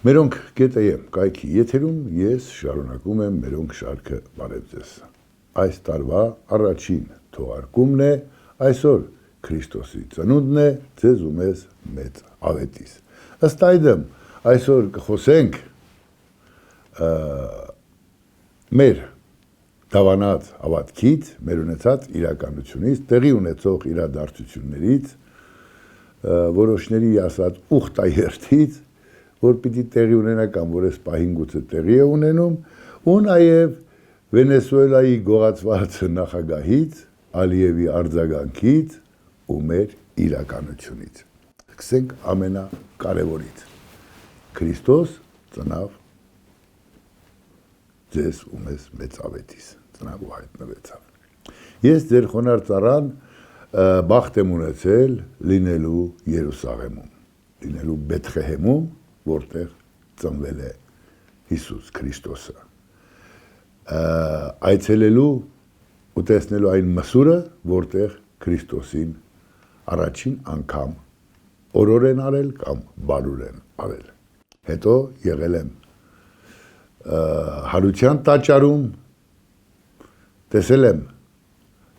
Մերոնք գետայեմ կայքի եթերում ես շարունակում եմ մերոնք շարքը բարև ձեզ։ Այս տարվա առաջին թողարկումն է, այսօր Քրիստոսի ծնունդն է, ձեզ ու մեզ մեծ ավետիս։ Ըստ այդմ, այսօր կխոսենք մեր դավանած հավատքից, մեր ունեցած իրականությունից, տեղի ունեցող իրադարձություններից, որոշների ասած ուխտաերթից, որ պիտի տեղի ունենա կամ որ այս պահին գուցե տեղի է ունենում, ու նաև Վենեսուելայի գողացված նախագահից, Ալիևի արձագանքից ու մեր իրականությունից։ Սկսենք ամենակարևորից։ Քրիստոս ծնավ ձեզ ու մեզ մեծ ավետիս, ծնավ ու հայտնվեցավ։ Ես ձեր խոնարհ ծառան բախտ եմ ունեցել լինելու Երուսաղեմում, լինելու Բեթղեհեմում, որտեղ ծնվել է Հիսուս Քրիստոսը, այցելելու ու տեսնելու այն մսուրը, որտեղ Քրիստոսին առաջին անգամ օրոր են արել կամ բարուր են արել։ Հետո եղել եմ հարության տաճարում, տեսել եմ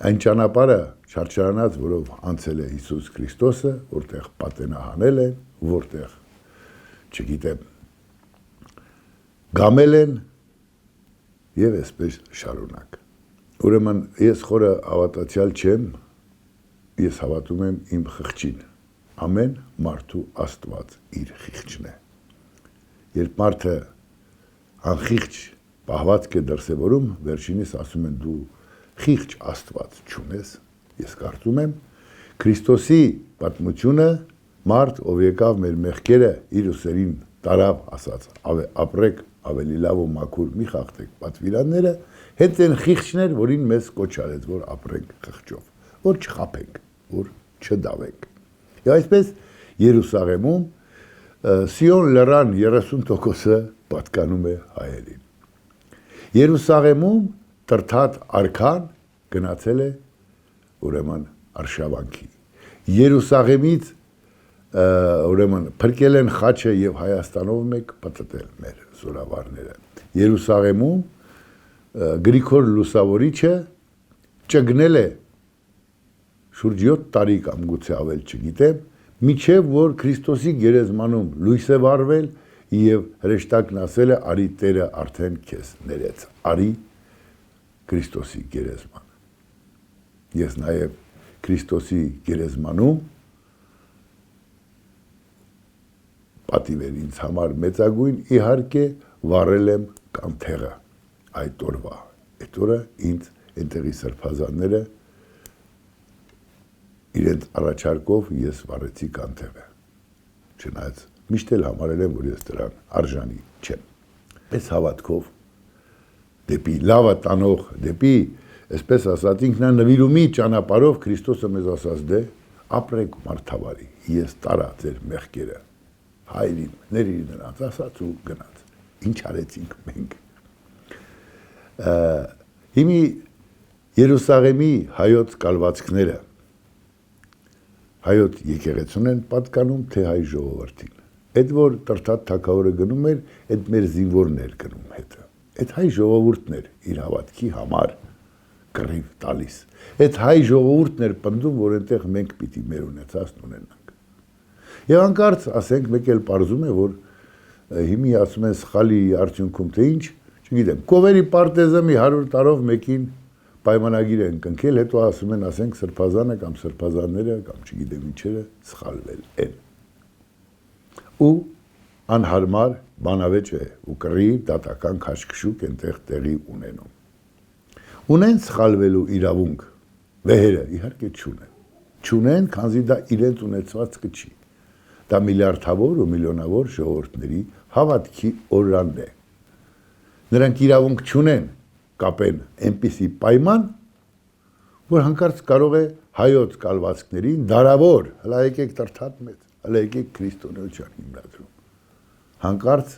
այն ճանապարհը չարչարանած, որով անցել է Հիսուս Քրիստոսը, որտեղ պատենահանել են, որտեղ չգիտեմ, գամել են և այսպես շարունակ։ Ուրեմն ես խորը հավատացյալ չեմ, ես հավատում եմ իմ խղճին, ամեն մարդու Աստված իր խիղճն է։ Երբ մարդը անխիղճ պահվածք է դրսևորում, վերջինիս ասում են դու խիղճ Աստված չունես, ես կարծում եմ Քրիստոսի պատմությունը մարդ, ով եկավ մեր մեղքերը իր ուսերին տարավ, ասաց, ապրեք ավելի լավ ու մաքուր մի խախտեք պատվիրանները, հենց այն խիղճն էր, որին մեզ կոչ արեց, որ ապրենք խղճով, որ չխաբենք, որ չդավենք։ Եվ այսպես Երուսաղեմում Սիոն լեռան 30%-ը պատկանում է հայերին։ Երուսաղեմում Տրթատ արքան գնացել է ուրեմն արշավանքի։ Երուսաղեմից ուրեմն փրկել են խաչը եւ Հայաստանով մեկ պատտել մեր զորավարները։ Երուսաղեմում Գրիգոր Լուսավորիչը ճգնել է շուրջ 7 տարի կամ գուցե ավել չգիտեմ, միջև որ Քրիստոսի գերեզմանում լույս է վառվել եւ հրեշտակն ասել է արի Տերը արդեն քեզ ներեց, արի Քրիստոսի գերեզման։ Ես նաեւ Քրիստոսի գերեզմանում պատիվեր ինձ համար մեծագույն իհարկե վառել եմ կանթեղը այդ օրվա։ Այդ օրը ինձ այնտեղի սրբազանները իրենց առաջարկով ես վառեցի կանթեղը։ Չնայած միշտ էլ համարել եմ, որ ես դրան արժանի չեմ։ Այս հավատքով դեպի լավը տանող, դեպի, այսպես ասած, ինքնանվիրումի ճանապարհով Քրիստոսը մեզ ասաց դե ապրեք մարդավարի, ես տարա ձեր մեղքերը, հայրին, ներիր նրանց, ասաց ու գնաց, ինչ արեցինք մենք։ Հիմի Երուսաղեմի հայոց կալվածքները հայոց եկեղեցուն են պատկանում, թե հայ ժողովրդին։ Այդ որ Տրթատ թագավորը գնում էր, այդ մեր զինվորն էր գնում հետը։ Այդ հայ ժողովուրդն էր իր հավատքի համար կռիվ տալիս։ Այդ հայ ժողովուրդն էր պնդում, որ այնտեղ մենք պիտի մեր ունեցածն ունենանք։ Եվ անկարծ, ասենք, մեկ էլ պարզում է, որ հիմի ասում են սխալի արդյունքում թե ինչ, չգիտեմ, կովերի պարտեզը մի 100 տարով մեկին պայմանագիր են կնքել, հետո ասում են, ասենք, սրբազանը կամ սրբազանները կամ չգիտեմ ինչերը սխալվել են։ Ու անհարմար բանավեճ է ու կռիվ դատական քաշքշուկ այնտեղ տեղի ունենում։ Ունեն սխալվելու իրավունք, վեհերը իհարկե չունեն։ Չունեն, քանզի դա իրենց ունեցվածքը չի։ Դա միլիարդավոր ու միլիոնավոր ժողովուրդների հավատքի օրրանն է։ Նրանք իրավունք չունեն կապեն այնպիսի պայման, որ հանկարծ կարող է հայոց կալվածքներին դարավոր, հլա եկեք Տրթատ մեծ, հլա եկեք քրիստոնեության հիմնադրում։ Հանկարծ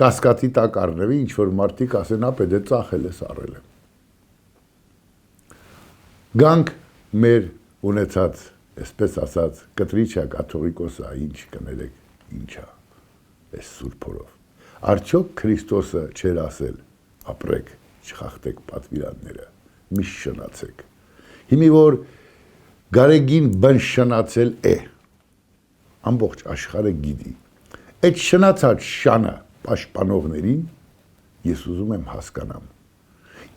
կասկածի տակ առնվի, ինչ որ մարդիկ ասեն, ապե դե ծախել ես առել եմ։ Գանք մեր ունեցած, այսպես ասած, կտրիչա կաթողիկոսա, ինչ կներեք, ինչա։ այս Սուրբ օրով։ Արդյոք Քրիստոսը չէր ասել. ապրեք, չխախտեք պատվիրանները, միշտ շնացեք։ Հիմի որ գարեգին բն շնացել է, ամբողջ աշխարհը գիտի։ Այդ շնացած շանը պաշտպանողներին ես ուզում եմ հասկանամ։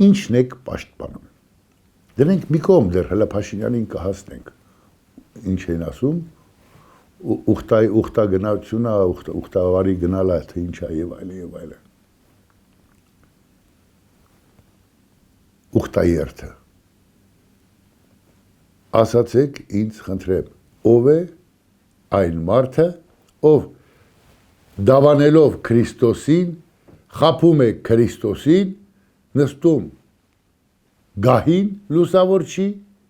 Ինչն եք պաշտպանում։ Դրանք մի կողմ դեռ հլը Փաշինյանին կհասնենք։ Ինչ են ասում, ուխտագնացությունը, ուխտավարի գնալը, թե ինչա եւ այլն։ Ուխտայերթը։ Ասացեք ինձ խնդրեմ, ով է այն մարդը, ով դավանելով Քրիստոսին, խաբում է Քրիստոսին, նստում գահին լուսավոր չի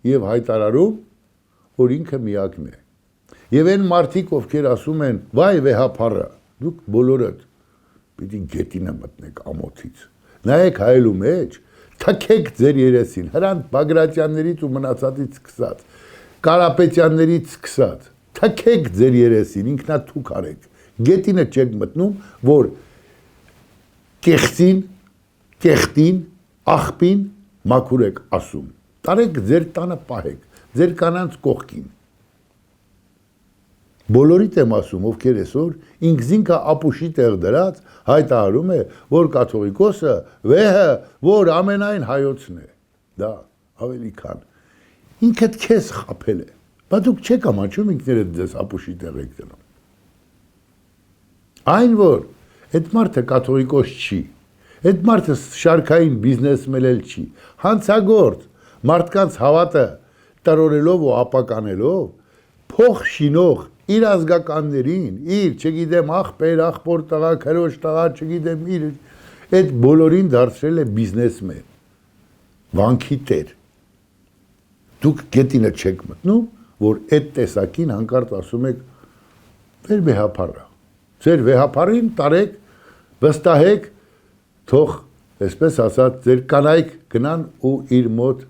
եւ հայտարարում, որ ինքը միակն է։ Եվ այն մարդիկ, ովքեր ասում են, վայ վեհապարը, դուք բոլորդ պիտի գետինը մտնեք ամոթից։ Նայեք հայելու մեջ, թքեք ձեր երեսին, Հրանտ Բագրատյաններից ու մնացածից սկսած, Կարապետյաններից սկսած, թքեք ձեր երեսին, ինքնաթուք արեք։ Գետինը չեք մտնում, որ կեղտին, աղբին մաքուր եք ասում։ Տարեք ձեր տանը պահեք, ձեր կանանց կողքին։ Բոլորիդ եմ ասում, ովքեր այսօր ինքզինքը ապուշի տեղ դրած հայտարարում է, որ կաթողիկոսը վեհը, որ ամենայն հայոցն է։ Դա ավելի քան ինքդ քեզ խաբել է։ Բայց դուք չեք ամաչում ինքներդ ձեզ ապուշի տեղ եք դնում։ Այն որ այդ մարդը կաթողիկոս չի, այդ մարդը շարքային բիզնեսմեն չի, հանցագործ, մարդկանց հավատը տրորելով ու ապականելով, փող շինող իր ազգականներին, իր, չգիտեմ, աղբեր, աղբոր տղա, քրոջ տղա, չգիտեմ, իր այդ բոլորին դարձրել է բիզնեսմեն, վանքի տեր։ Դուք գետինը չեք մտնում, որ այդ տեսակին հանկարծ ասում եք, ձեր վեհապարը, ձեր վեհապարին տարեք, վստահեք, թող, այսպես ասած, ձեր կանայք գնան ու իր մոտ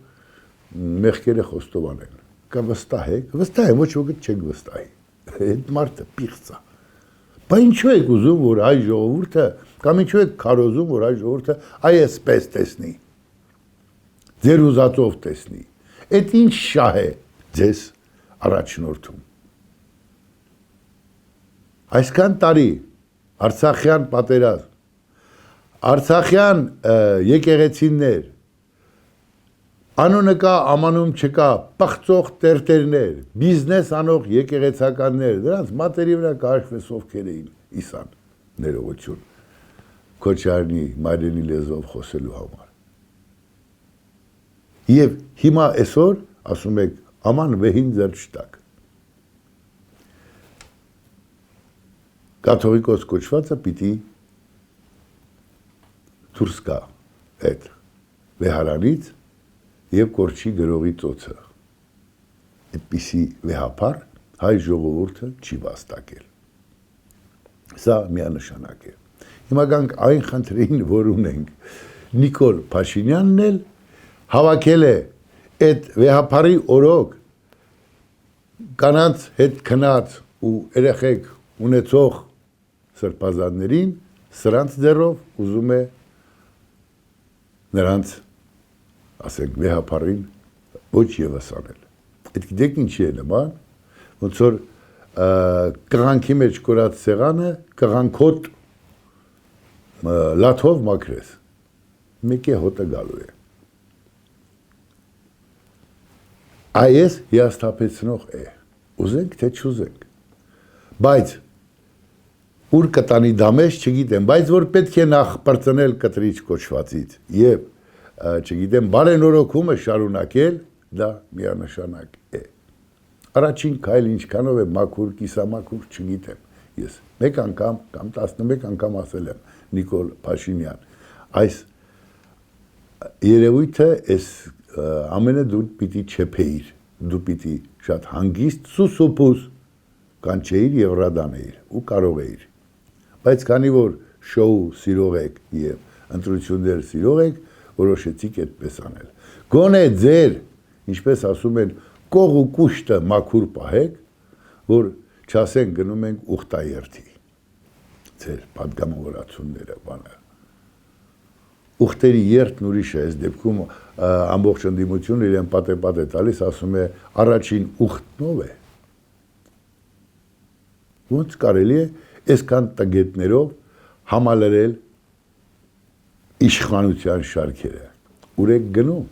մեղքերը խոստովանեն։ Կա վստահեք, վստահեմ, ոչ ոք չեք վստահի։ Այդ մարդը պիղծ է։ Բայց ինչու եք ուզում, որ այ ժողովուրդը, կամ ինչու եք քարոզում, որ այ ժողովուրդը այսպես տեսնի։ Ձեր ուզածով տեսնի։ Այդ ինչ շահ է ձեզ առաջնորդում։ Այսքան տարի Արցախյան պատերազմ, Արցախյան եկեղեցիներ, անունը կա, ամանում չկա, պղծող տերտերներ, բիզնես անող եկեղեցականներ, դրանց մատերի վրա կհաշվես ովքեր էին իսան, ներողություն, Քոչարյանի մայրենի լեզվով խոսելու համար։ Եվ հիմա այսօր ասում եք, աման վեհին ձեր չտակ։ Կաթողիկոս կոչվածը պիտի դուրս գա այդ վեհարանից եւ կորչի գրողի ծոցը։ Այդպիսի վեհապար հայ ժողովուրդը չի վաստակել։ Սա միանշանակ է։ Հիմա գանք այն խնդրին, որ ունենք։ Նիկոլ Փաշինյանն էլ հավաքել է այդ վեհապարի օրոք կանանց հետ քնած ու երեխեք ունեցող սրբազաններին սրանց ձեռով ուզում է նրանց, ասենք, վեհապարին ոչ եւս անել։ Այդ գիտեք ինչի է նման, ոնց որ կղանքի մեջ կորած սեղանը կղանքոտ լաթով մաքրես, մեկ է հոտը գալու է։ Այս հիասթափեցնող է, ուզենք թե չուզենք, բայց ուր կտանի դամես չգիտեմ, բայց որ պետք է նախ պրծնել կտրիչ կոչվածից եւ չգիտեմ բարենորոգումը շարունակել, դա միանշանակ է։ Առաջին քայլը ինչքանով է մաքուր, կիսամաքուր, չգիտեմ։ Ես մեկ անգամ կամ 11 անգամ ասել եմ Նիկոլ Փաշինյան, այս երևույթը այս ամենը դու պիտի չեփեիր, դու պիտի շատ հանգիստ սուսուփուս կանչեիր եւ ռադանեիր ու կարող էիր։ Բայց քանի որ շոու սիրող եք եւ ընտրություններ սիրող եք, որոշեցիք այդպես անել։ Գոնե ձեր, ինչպես ասում են, կող ու կուշտը մաքուր պահեք, որ չասեն գնում ենք ուխտայերթի։ ձեր պատգամավորությունները բանը։ Ուխտերի երթն ուրիշ է, այս դեպքում ամբողջ ընդդիմությունը իրեն պատե տալիս, ասում է առաջին ուխտնով է։ Ոնց կարելի է այսքան տգետներով համալրել իշխանության շարքերը։ Ուր եք գնում։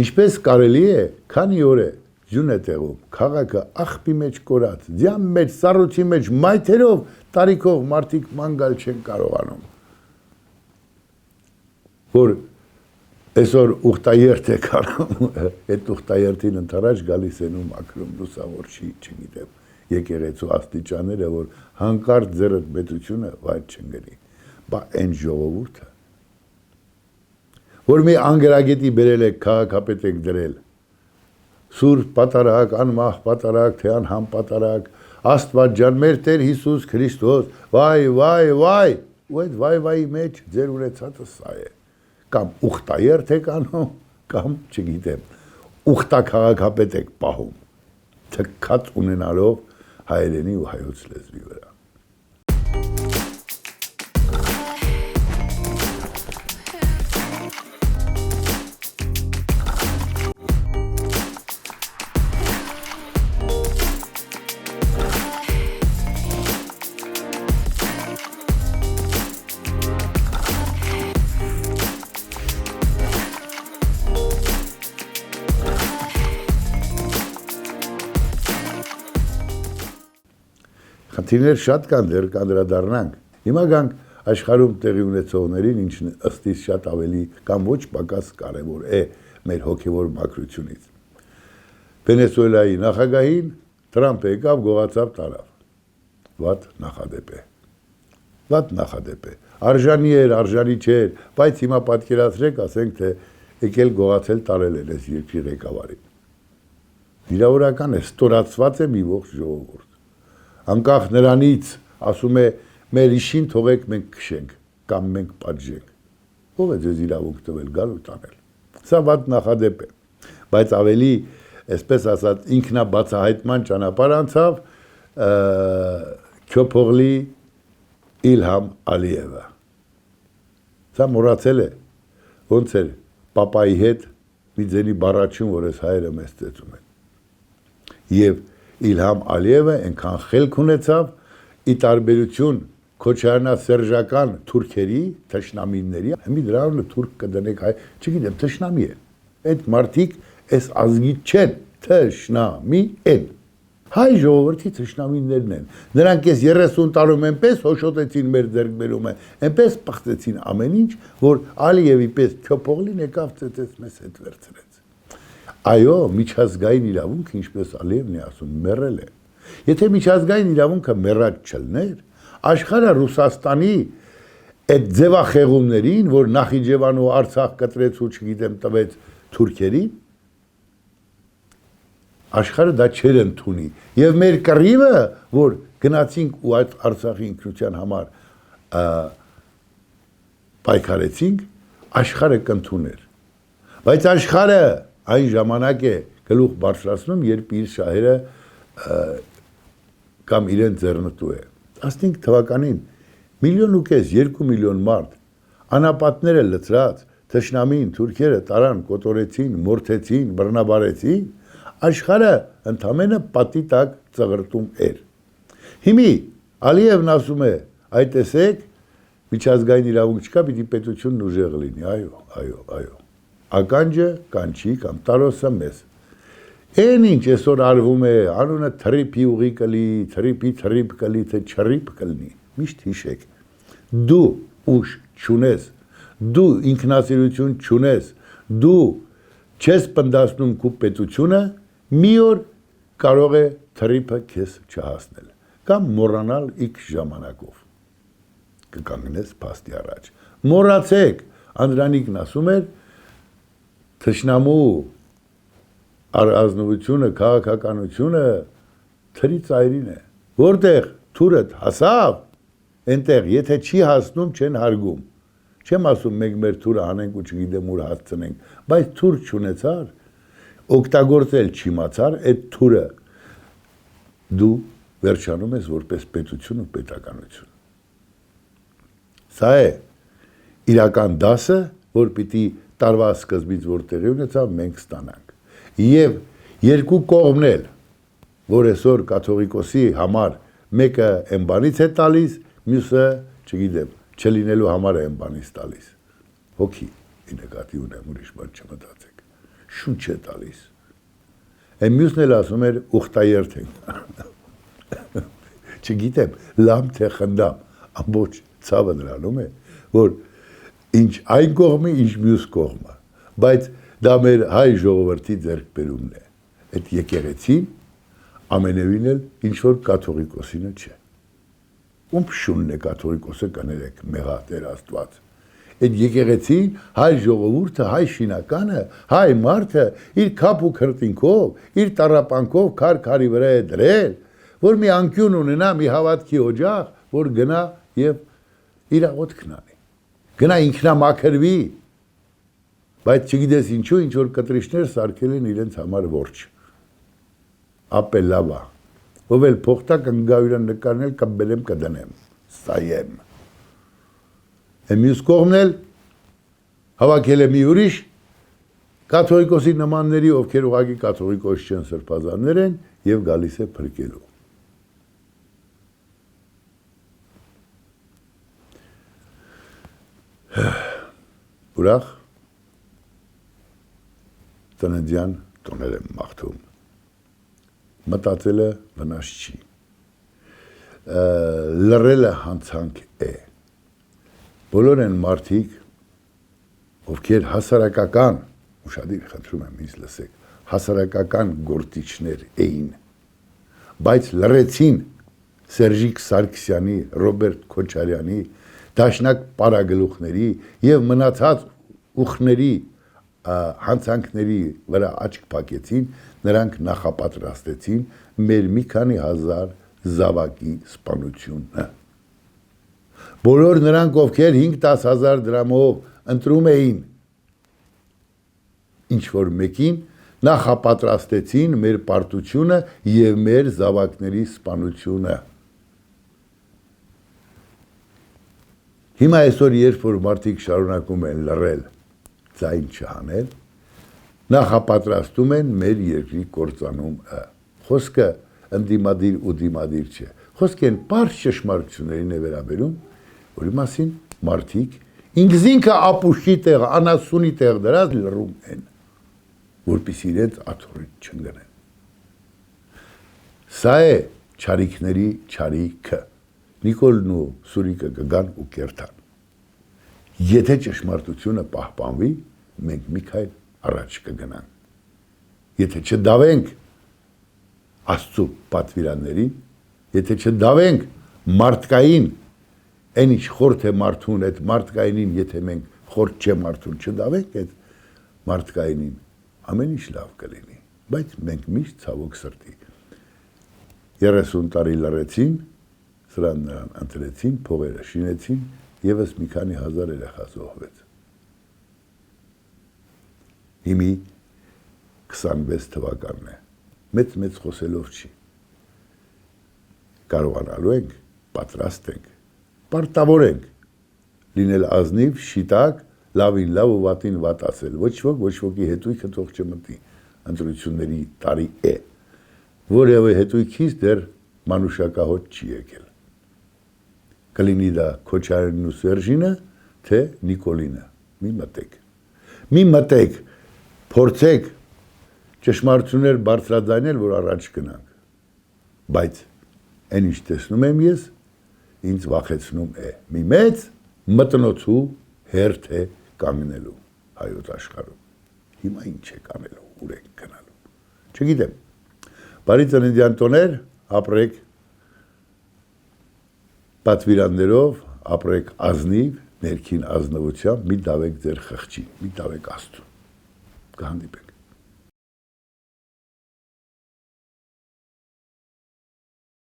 Ինչպես կարելի է, քանի օր է ձյուն է տեղում, քաղաքը աղբի մեջ կորած, ձյան մեջ, սառույցի մեջ, մայթերով, տարիքով մարդիկ ման գալ չեն կարողանում։ Որ այսօր ուխտաերթ է կարում, այդ ուխտաերթին ընդառաջ գալիս են ու մաքրում լուսավոր չի, չգիտեմ, եկեղեցու աստիճանները, որ հանկարծ ձեռդ պետությունը վայր չեն գնի, բա այն ժողովուրդը, որ մի անգրագետի բերել եք, քաղաքապետ եք դրել, սուրբ պատարակ, անմահ պատարակ, թե անհամ պատարակ, Աստված ջան, մեր Տեր Հիսուս Քրիստոս, վայ, ու այդ վայ-վայի մեջ ձեր ունեցածը սա է, կամ ուխտաերթ եք անում, կամ չգիտեմ, ուխտա քաղաքապետ եք պահում, թքած ունենալով հայերենի ու հայոց լեզվի վրա։ Խնդիրներ շատ կան, դեռ կանդրադառնանք։ Հիմա գանք աշխարհում տեղի ունեցողներին, ինչն ըստիս շատ ավելի կամ ոչ պակաս կարևոր է մեր հոգևոր մաքրությունից։ Վենեսուելայի նախագահին Թրամփը եկավ, գողացավ, տարավ։ Վատ նախադեպ է։ Արժանի էր, արժանի չէր, բայց հիմա պատկերացրեք, ասենք թե եկել գողացել տարել են այս երկրի ղեկավարին։ Վիրավորական է, ստորացված է մի ողջ ժողովուրդ։ Անկախ նրանից, ասում է, մեր իշին թողեք մենք քշենք, կամ մենք պատժենք։ Ով է ձեզ իրավունք տվել գալ ու տանել։ Սա վատ նախադեպ է, բայց ավելի, այսպես ասած, ինքնաբացահայտման ճանապարհ անցավ Քյոփօղլի Իլհամ Ալիևը։ Սա մոռացել է, ոնց էր պապայի հետ մի ձենի բառաչյուն, որ այս հայերը մեզ ծեծում են։ Եվ Իլհամ Ալիևը այնքան խելք ունեցավ, ի տարբերություն քոչարյանասերժական թուրքերի, թշնամիների, մի դրանով թուրք կդնեք հայ, չգիտեմ, թշնամի են։ Այդ մարդիկ այս ազգի չեն, թշնամի են։ Հայ ժողովրդի թշնամիներն են։ Նրանք այս 30 տարում այնպես հոշոտեցին մեր ձեռքբերումը, այնպես պղծեցին ամեն ինչ, որ Ալիևի պես Քյոփօղլին եկավ ծեծեց մեզ հետ վերցրեց։ Այո, միջազգային իրավունքը, ինչպես Ալիևն է ասում, մեռել է։ Եթե միջազգային իրավունքը մեռած չլներ, աշխարհը Ռուսաստանի այդ ձևախեղումներին, որ Նախիջևան ու Արցախ կտրեց ու չգիտեմ տվեց թուրքերին, աշխարհը դա չէր ընդունի։ Եվ մեր կռիվը, որ գնացինք ու այդ Արցախի ինքնության համար պայքարեցինք, աշխարհը կընդուներ։ Բայց աշխարհը այն ժամանակ է գլուխ բարձրացնում, երբ իր շահերը կամ իրեն ձեռնտու է։ 15 թվականին 1.5 միլիոն, 2 միլիոն մարդ, անապատները լծրած, թշնամին, թուրքերը տարան, կոտորեցին, մորթեցին, բռնաբարեցին, աշխարհը ընդամենը պատի տակ ծղրտում էր։ Հիմի Ալիևն ասում է, այ տեսեք, միջազգային իրավունք չկա, պիտի պետությունն ուժեղ լինի, այո։ Ականջը կանչի կամ տարոսը մեզ։ Այն ինչ այսօր արվում է, անունը թրիփի ուղի կլի, թրիփի թրիփ կլի, թե չրիփ կլինի, միշտ հիշեք։ Դու ուժ չունես, դու ինքնասիրություն չունես, դու չես պնդասնում քո պետությունը, մի օր կարող է թրիփը քեզ չհասնել կամ մոռանալ X ժամանակով։ Կկանգնես փաստի առաջ։ Մոռացեք, Անդրանիկն ասում էր, թշնամու ազնվությունը, քաղաքականությունը թրի ծայրին է, որտեղ թուրդ հասավ, այնտեղ եթե չի հասնում, չեն հարգում։ Չեմ ասում մենք մեր թուրը հանենք ու չգիտեմ ուր հասցնենք, բայց թուր չունեցար, օգտագործել չիմացար, այդ թուրը դու վերջանում ես որպես պետություն ու պետականություն։ Սա է իրական դասը, որ պիտի տարվա սկզբից որ տեղի ունեցավ, մենք ստանանք։ Եվ երկու կողմն էլ, որ այսօր կաթողիկոսի համար մեկը այն բանից է տալիս, մյուսը, չգիտեմ, չլինելու համար է այն բանից տալիս։ Հոգի նկատի ունեմ, ուրիշ բան չմտածեք։ Շունչ է տալիս։ Այն մյուսն էլ ասում էր ուխտաերթ ենք։ Չգիտեմ, լամ թե խնդամ, ամբողջ ցավը նրանում է, որ ինչ այն կողմը, ինչ մյուս կողմը, բայց դա մեր հայ ժողովրդի ձեռքբերումն է։ Այդ եկեղեցին ամենևին էլ ինչ որ կաթողիկոսինը չէ։ Ում շունն է կաթողիկոսը կներեք, մեղա Տեր Աստված։ Այդ եկեղեցին հայ ժողովուրդը, հայ շինականը, հայ մարդը իր քապ ու քրտինքով, իր տառապանքով քարի վրա է դրել, որ մի անկյուն ունենա, մի հավատքի օջախ, որ գնա եւ իր աղոթքն անի։ Գնա ինքնամաքրվի, բայց չգիտես ինչու, ինչ որ կտրիչներ սարքել են իրենց համար ворջ։ Ապելավա, ով էլ փոխտա կնգավիրան նկարնել կբելեմ կդնեմ, սայեմ։ Մյուս կողմն էլ հավաքել է մի ուրիշ կաթողիկոսի նմանների, ովքեր ուղղակի կաթողիկոս չեն, սրբազաններ են եւ գալիս է փրկելու։ Ուրախ տնեդյան տոներ եմ մաղթում։ Մտածելը վնաս չի։ Լռելը հանցանք է։ Բոլոր են մարդիկ, ովքեր հասարակական, ուշադիր խնդրում եմ ինձ լսեք, հասարակական գործիչներ էին, բայց լռեցին Սերժիկ Սարգսյանի, Ռոբերտ Քոչարյանի, Դաշնակ պարագլուխների եւ մնացած ուխների հանցանքների վրա աչք փակեցին, նրանք նախապատրաստեցին մեր մի քանի հազար զավակի սպանությունը։ Բոլոր նրանք, ովքեր 5-10 հազար դրամով ընտրում էին ինչ-որ մեկին, նախապատրաստեցին մեր պարտությունը եւ մեր զավակների սպանությունը։ Հիմա այսօր երբ որ մարդիկ շարունակում են լռել, ձայն չհանել, նախապատրաստում են մեր երկրի կործանումը։ Խոսքը ընդդիմադիր ու դիմադիր չէ։ Խոսքը այն պարզ ճշմարտություններին է վերաբերում, որի մասին մարդիկ ինքզինքը ապուշի տեղ, անասունի տեղ դրած լռում են, որպեսզի իրենց աթոռիտ չընկնեն։ Սա է չարիքների չարիքը։ Նիկոլն ու Սուրիկը կգան ու կերթան։ Եթե ճշմարտությունը պահպանվի, մենք մի քայլ առաջ կգնանք։ Եթե չդավենք Աստծո պատվիրաններին, եթե չդավենք մարդկային, այն ինչ խորթ է մարդուն, այդ մարդկայինին, եթե մենք խորթ չէ մարդուն չդավենք այդ մարդկայինին, ամեն ինչ լավ կլինի, բայց մենք միշտ ցավոք սրտի 30 տարի լռեցին, սրան նրան ընտրեցին, փողերը շինեցին, եւս մի քանի հազար երեխա զոհվեց։ Հիմի 26 թվականն է, մեծ խոսելով չի։ Կարողանալու ենք, պատրաստ ենք, պարտավոր ենք լինել ազնիվ, շիտակ, լավին լավ ու վատին վատ ասել, ոչ ոքի հետույքը թող չմտնի, ընտրությունների տարի է, որևէ հետույքից դեռ մանուշակահոտ չի եկել։ Կլինի դա Քոչարյանն ու Սերժինը, թե Նիկոլինը, մի մտեք, փորձեք ճշմարտություններ բարձրաձայնել, որ առաջ գնանք, բայց այն ինչ տեսնում եմ ես, ինձ վախեցնում է, մի մեծ մտնոցու հերթ է կանգնելու հայոց աշխարհում, հիմա ինչ է կանելու, ուր ենք գնալու, չգիտեմ, բարի ծննդյան տոներ, ապրեք պատվիրաններով, ապրեք ազնիվ, ներքին ազնվությամբ, մի դավեք ձեր խղճին, մի դավեք Աստծուն, կհանդիպենք։